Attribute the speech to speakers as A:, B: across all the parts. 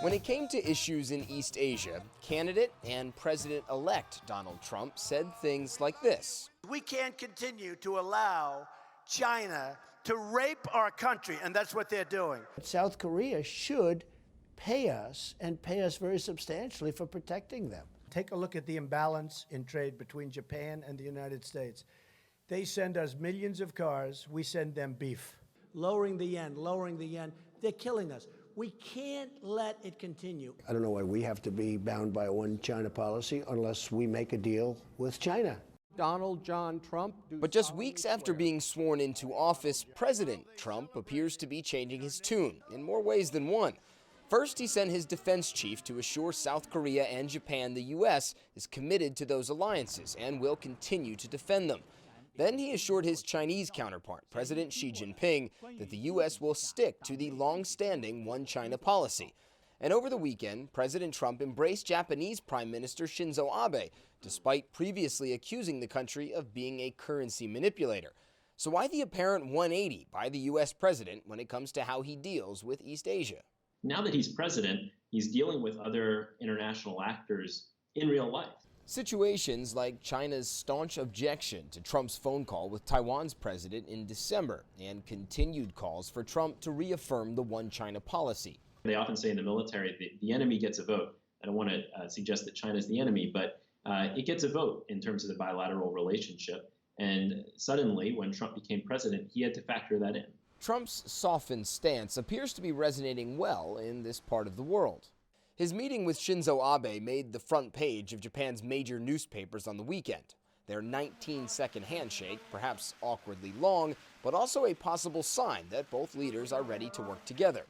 A: When it came to issues in East Asia, candidate and President-elect Donald Trump said things like this.
B: We can't continue to allow China to rape our country, and that's what they're doing.
C: South Korea should pay us, and pay us very substantially for protecting them. Take a look at the imbalance in trade between Japan and the United States. They send us millions of cars, we send them beef. Lowering the yen, they're killing us. We can't let it continue.
D: I don't know why we have to be bound by a one China policy unless we make a deal with China.
E: Donald John Trump.
A: But just weeks after being sworn into office, President Trump appears to be changing his tune in more ways than one. First, he sent his defense chief to assure South Korea and Japan the U.S. is committed to those alliances and will continue to defend them. Then he assured his Chinese counterpart, President Xi Jinping, that the U.S. will stick to the long-standing one China policy. And over the weekend, President Trump embraced Japanese Prime Minister Shinzo Abe, despite previously accusing the country of being a currency manipulator. So why the apparent 180 by the U.S. president when it comes to how he deals with East Asia?
F: Now that he's president, he's dealing with other international actors in real life.
A: Situations like China's staunch objection to Trump's phone call with Taiwan's president in December and continued calls for Trump to reaffirm the one China policy.
F: They often say in the military the enemy gets a vote. I don't want to suggest that China's the enemy, but it gets a vote in terms of the bilateral relationship. And suddenly, when Trump became president, he had to factor that in.
A: Trump's softened stance appears to be resonating well in this part of the world. His meeting with Shinzo Abe made the front page of Japan's major newspapers on the weekend. Their 19-second handshake, perhaps awkwardly long, but also a possible sign that both leaders are ready to work together.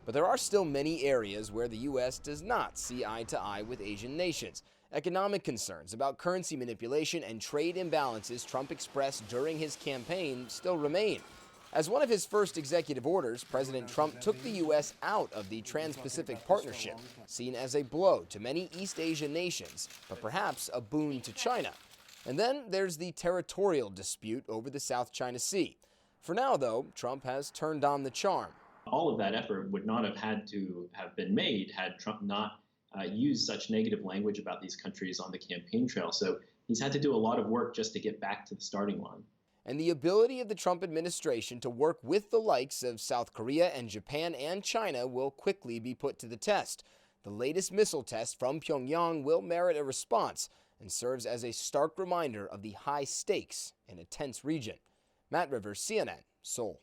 A: But there are still many areas where the U.S. does not see eye to eye with Asian nations. Economic concerns about currency manipulation and trade imbalances Trump expressed during his campaign still remain. As one of his first executive orders, President Trump took the U.S. out of the Trans-Pacific Partnership, seen as a blow to many East Asian nations, but perhaps a boon to China. And then there's the territorial dispute over the South China Sea. For now, though, Trump has turned on the charm.
F: All of that effort would not have had to have been made had Trump not used such negative language about these countries on the campaign trail. So he's had to do a lot of work just to get back to the starting line.
A: And the ability of the Trump administration to work with the likes of South Korea and Japan and China will quickly be put to the test. The latest missile test from Pyongyang will merit a response and serves as a stark reminder of the high stakes in a tense region. Matt Rivers, CNN, Seoul.